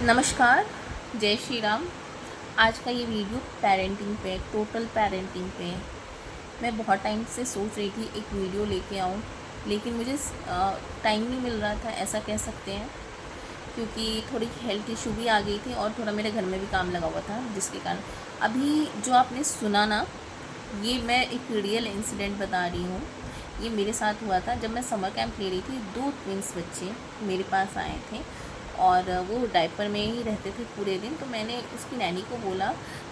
नमस्कार, जय श्री राम। आज का ये वीडियो पेरेंटिंग पे, टोटल पेरेंटिंग पे है। मैं बहुत टाइम से सोच रही थी एक वीडियो लेके आऊँ, लेकिन मुझे टाइम नहीं मिल रहा था, ऐसा कह सकते हैं, क्योंकि थोड़ी हेल्थ इशू भी आ गई थी और थोड़ा मेरे घर में भी काम लगा हुआ था, जिसके कारण अभी जो आपने सुना ना, ये मैं एक रियल इंसिडेंट बता रही हूँ। ये मेरे साथ हुआ था जब मैं समर कैंप ले रही थी। 2 ट्विंस बच्चे मेरे पास आए थे और वो डायपर में ही रहते थे पूरे दिन। तो मैंने उसकी नैनी को बोला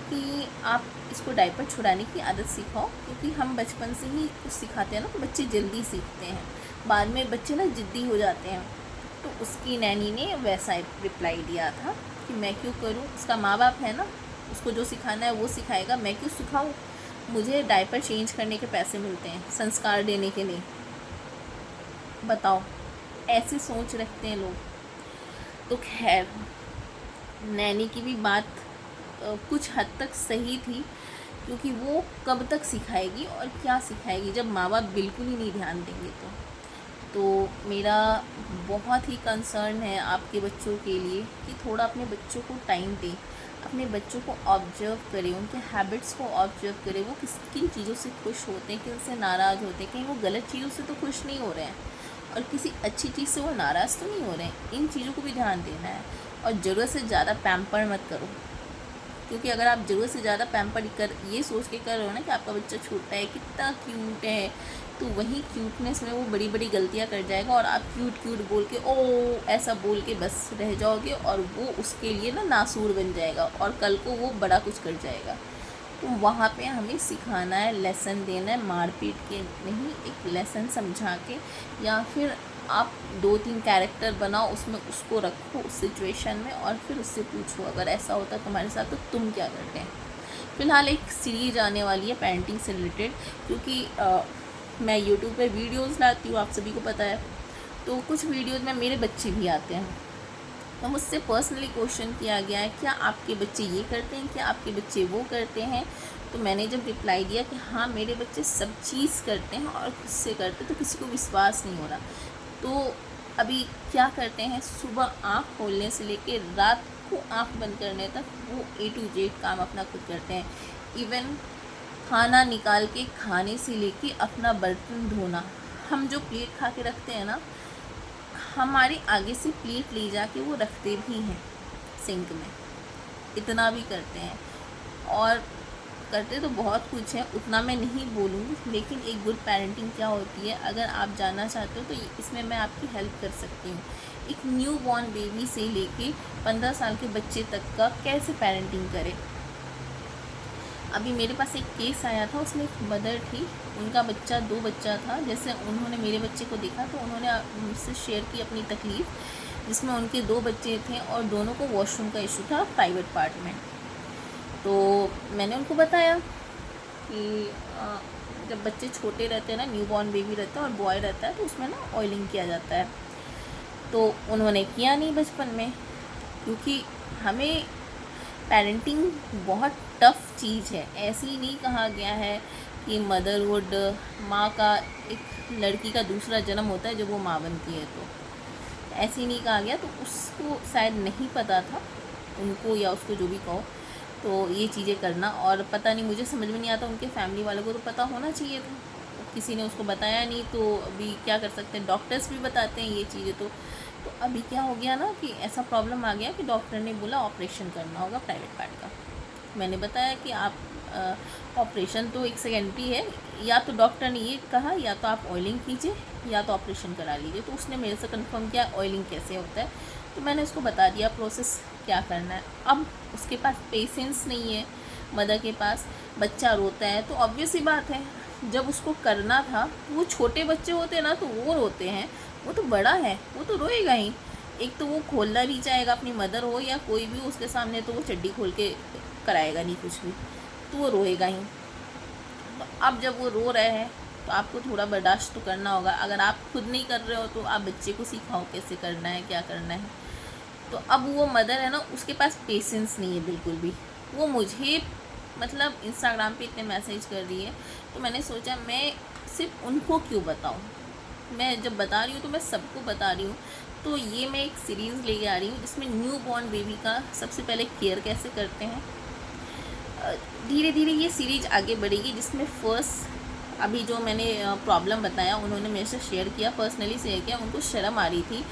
कि आप इसको डायपर छुड़ाने की आदत सिखाओ, क्योंकि हम बचपन से ही कुछ सिखाते हैं ना तो बच्चे जल्दी सीखते हैं। बाद में बच्चे ना ज़िद्दी हो जाते हैं। तो उसकी नैनी ने वैसा रिप्लाई दिया था कि मैं क्यों करूं, उसका माँ बाप है ना, उसको जो सिखाना है वो सिखाएगा, मैं क्यों सिखाऊं। मुझे डायपर चेंज करने के पैसे मिलते हैं, संस्कार देने के लिए। बताओ, ऐसी सोच रखते हैं लोग। तो खैर, नैनी की भी बात कुछ हद तक सही थी, क्योंकि वो कब तक सिखाएगी और क्या सिखाएगी जब माँ बाप बिल्कुल ही नहीं ध्यान देंगे। तो मेरा बहुत ही कंसर्न है आपके बच्चों के लिए कि थोड़ा अपने बच्चों को टाइम दें, अपने बच्चों को ऑब्जर्व करें, उनके हैबिट्स को ऑब्जर्व करें। वो किन चीज़ों से खुश होते हैं, किन से नाराज़ होते हैं, कहीं वो गलत चीज़ों से तो खुश नहीं हो रहे हैं और किसी अच्छी चीज़ से वो नाराज़ तो नहीं हो रहे हैं। इन चीज़ों को भी ध्यान देना है। और ज़रूरत से ज़्यादा पैम्पर मत करो, क्योंकि अगर आप ज़रूरत से ज़्यादा पैम्पर कर ये सोच के कर रहे हो ना कि आपका बच्चा छोटा है, कितना क्यूट है, तो वही क्यूटनेस में वो बड़ी बड़ी गलतियाँ कर जाएगा और आप क्यूट क्यूट बोल के ओ ऐसा बोल के बस रह जाओगे और वो उसके लिए ना नासूर बन जाएगा और कल को वो बड़ा कुछ कर जाएगा। तो वहाँ पे हमें सिखाना है, लेसन देना है, मारपीट के नहीं, एक लेसन समझा के। या फिर आप 2-3 कैरेक्टर बनाओ, उसमें उसको रखो उस सिचुएशन में और फिर उससे पूछो अगर ऐसा होता तुम्हारे साथ तो तुम क्या करते हैं। फ़िलहाल एक सीरीज आने वाली है पेरेंटिंग से रिलेटेड, क्योंकि मैं यूट्यूब पे वीडियोस लाती हूँ, आप सभी को पता है। तो कुछ वीडियोस में मेरे बच्चे भी आते हैं, तो मुझसे पर्सनली क्वेश्चन किया गया है क्या आपके बच्चे ये करते हैं, क्या आपके बच्चे वो करते हैं। तो मैंने जब रिप्लाई दिया कि हाँ मेरे बच्चे सब चीज़ करते हैं और खुद से करते, तो किसी को विश्वास नहीं हो रहा। तो अभी क्या करते हैं, सुबह आँख खोलने से लेकर रात को आँख बंद करने तक वो A to Z काम अपना खुद करते हैं। इवन खाना निकाल के खाने से लेके अपना बर्तन धोना, हम जो प्लेट खा के रखते हैं ना, हमारे आगे से प्लेट ले जाके वो रखते भी हैं सिंक में। इतना भी करते हैं। और करते तो बहुत कुछ है, उतना मैं नहीं बोलूँगी, लेकिन एक गुड पेरेंटिंग क्या होती है अगर आप जानना चाहते हो तो इसमें मैं आपकी हेल्प कर सकती हूँ। एक न्यू बॉर्न बेबी से लेके 15 साल के बच्चे तक का कैसे पेरेंटिंग करें। अभी मेरे पास एक केस आया था, उसमें एक मदर थी, उनका बच्चा 2 बच्चा था। जैसे उन्होंने मेरे बच्चे को देखा तो उन्होंने मुझसे शेयर की अपनी तकलीफ़, जिसमें उनके 2 बच्चे थे और दोनों को वॉशरूम का इशू था प्राइवेट पार्ट में। तो मैंने उनको बताया कि जब बच्चे छोटे रहते हैं ना, न्यू बॉर्न बेबी रहता है और बॉय रहता है, तो उसमें ना ऑयलिंग किया जाता है। तो उन्होंने किया नहीं बचपन में, क्योंकि हमें पेरेंटिंग बहुत टफ़ चीज़ है। ऐसे ही नहीं कहा गया है कि मदरहुड, माँ का एक लड़की का दूसरा जन्म होता है जब वो माँ बनती है। तो ऐसे ही नहीं कहा गया, तो उसको शायद नहीं पता था, उनको या उसको जो भी कहो, तो ये चीज़ें करना। और पता नहीं, मुझे समझ में नहीं आता, उनके फैमिली वालों को तो पता होना चाहिए था, किसी ने उसको बताया नहीं। तो अभी क्या कर सकते हैं, डॉक्टर्स भी बताते हैं ये चीज़ें। तो अभी क्या हो गया ना कि ऐसा प्रॉब्लम आ गया कि डॉक्टर ने बोला ऑपरेशन करना होगा प्राइवेट पार्ट का। मैंने बताया कि आप ऑपरेशन तो एक सेकेंडरी है, या तो डॉक्टर ने ये कहा या तो आप ऑयलिंग कीजिए या तो ऑपरेशन करा लीजिए। तो उसने मेरे से कंफर्म किया ऑयलिंग कैसे होता है, तो मैंने उसको बता दिया प्रोसेस क्या करना है। अब उसके पास पेशेंस नहीं है, मदर के पास बच्चा रोता है तो ऑब्वियस ही बात है, जब उसको करना था, वो छोटे बच्चे होते हैं ना तो वो रोते हैं, वो तो बड़ा है, वो तो रोएगा ही। एक तो वो खोलना नहीं चाहेगा, अपनी मदर हो या कोई भी उसके सामने, तो वो चड्डी खोल के कराएगा नहीं कुछ भी, तो वो रोएगा ही। तो अब जब वो रो रहे हैं तो आपको थोड़ा बर्दाश्त तो करना होगा। अगर आप खुद नहीं कर रहे हो तो आप बच्चे को सिखाओ कैसे करना है, क्या करना है। तो अब वो मदर है ना, उसके पास पेशेंस नहीं है बिल्कुल भी। वो मुझे मतलब इंस्टाग्राम पे इतने मैसेज कर रही है, तो मैंने सोचा मैं सिर्फ उनको क्यों बताऊँ। मैं जब बता रही हूँ तो मैं सबको बता रही हूँ, तो ये मैं एक सीरीज़ लेके आ रही हूँ जिसमें न्यू बॉर्न बेबी का सबसे पहले केयर कैसे करते हैं। धीरे धीरे ये सीरीज आगे बढ़ेगी, जिसमें फर्स्ट अभी जो मैंने प्रॉब्लम बताया उन्होंने मेरे से शेयर किया, पर्सनली शेयर किया। उनको शर्म आ रही थी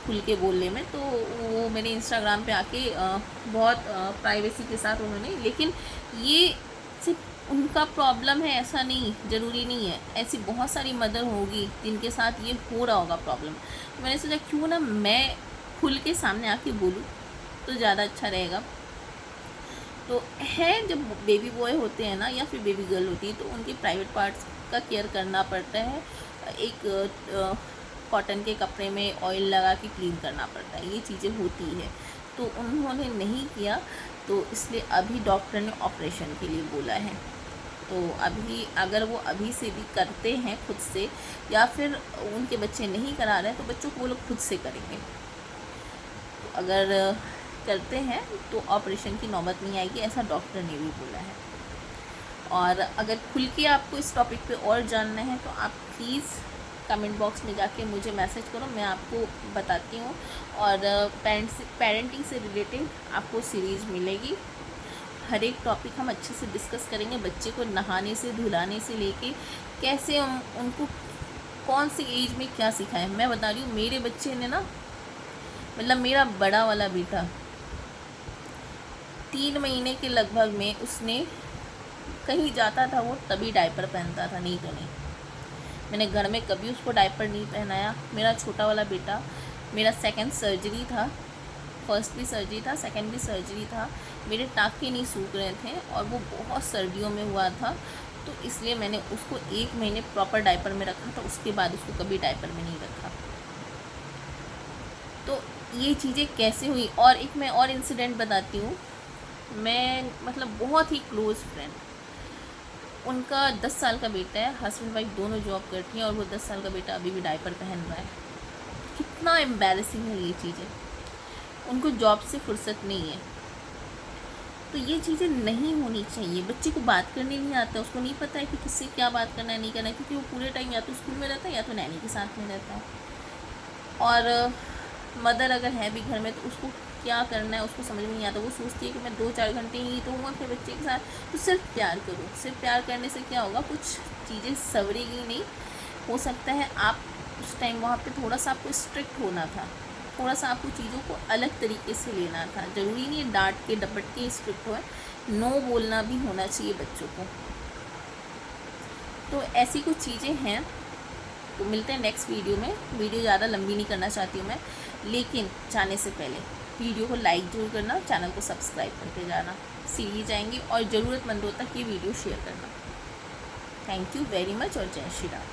खुल के बोलने में, तो वो मेरे इंस्टाग्राम पे आके बहुत प्राइवेसी के साथ उन्होंने, लेकिन ये सिर्फ उनका प्रॉब्लम है ऐसा नहीं, ज़रूरी नहीं है। ऐसी बहुत सारी मदर होगी जिनके साथ ये हो रहा होगा प्रॉब्लम। तो मैंने सोचा क्यों ना मैं खुल के सामने आके बोलूँ तो ज़्यादा अच्छा रहेगा। तो है, जब बेबी बॉय होते हैं ना या फिर बेबी गर्ल होती है तो उनके प्राइवेट पार्ट्स का केयर करना पड़ता है। एक कॉटन के कपड़े में ऑयल लगा के क्लीन करना पड़ता है, ये चीज़ें होती है। तो उन्होंने नहीं किया, तो इसलिए अभी डॉक्टर ने ऑपरेशन के लिए बोला है। तो अभी अगर वो अभी से भी करते हैं खुद से, या फिर उनके बच्चे नहीं करा रहे हैं, तो बच्चों को वो लोग खुद से करेंगे। तो अगर करते हैं तो ऑपरेशन की नौबत नहीं आएगी, ऐसा डॉक्टर ने भी बोला है। और अगर खुल के आपको इस टॉपिक पे और जानना है तो आप प्लीज़ कमेंट बॉक्स में जाके मुझे मैसेज करो, मैं आपको बताती हूँ। और पेरेंटिंग से रिलेटेड आपको सीरीज़ मिलेगी। हर एक टॉपिक हम अच्छे से डिस्कस करेंगे। बच्चे को नहाने से धुलाने से लेके कैसे हम उनको कौन सी एज में क्या सिखाएं। मैं बता रही हूँ, मेरे बच्चे ने ना, मतलब मेरा बड़ा वाला बेटा 3 महीने के लगभग में उसने कहीं जाता था वो तभी डायपर पहनता था, नहीं तो नहीं। मैंने घर में कभी उसको डायपर नहीं पहनाया। मेरा छोटा वाला बेटा, मेरा सेकंड सर्जरी था, फर्स्ट भी सर्जरी था, सेकंड भी सर्जरी था। मेरे टाँके नहीं सूख रहे थे और वो बहुत सर्दियों में हुआ था, तो इसलिए मैंने उसको 1 महीने प्रॉपर डायपर में रखा था। उसके बाद उसको कभी डायपर में नहीं रखा। तो ये चीज़ें कैसे हुई। और एक मैं और इंसिडेंट बताती हूँ। मैं मतलब बहुत ही क्लोज़ फ्रेंड, उनका 10 साल का बेटा है, हस्बैंड वाइफ दोनों जॉब करती हैं, और वो 10 साल का बेटा अभी भी डायपर पहन रहा है। कितना एम्बैरेसिंग है ये चीज़ें। उनको जॉब से फुर्सत नहीं है। तो ये चीज़ें नहीं होनी चाहिए। बच्चे को बात करने नहीं आता, उसको नहीं पता है कि किससे क्या बात करना है, नहीं करना है, क्योंकि वो पूरे टाइम या तो स्कूल में रहता है या तो नैनी के साथ में रहता है। और मदर अगर है भी घर में तो उसको क्या करना है उसको समझ में नहीं आता। वो सोचती है कि मैं 2-4 घंटे ही तो हूँ अपने बच्चे के साथ, तो सिर्फ प्यार करो। सिर्फ प्यार करने से क्या होगा, कुछ चीज़ें संवरेगी नहीं। हो सकता है आप उस टाइम वहाँ पे थोड़ा सा आपको स्ट्रिक्ट होना था, थोड़ा सा आपको चीज़ों को अलग तरीके से लेना था। ज़रूरी नहीं है डांट के डपट के स्ट्रिक्ट हो, नो बोलना भी होना चाहिए बच्चों को। तो ऐसी कुछ चीज़ें हैं। तो मिलते हैं नेक्स्ट वीडियो में। वीडियो ज़्यादा लंबी नहीं करना चाहती हूँ मैं, लेकिन जाने से पहले वीडियो को लाइक जरूर करना, चैनल को सब्सक्राइब करके जाना। सीरीज आएंगी और ज़रूरतमंदों तक ये वीडियो शेयर करना। थैंक यू वेरी मच और जय श्री राम।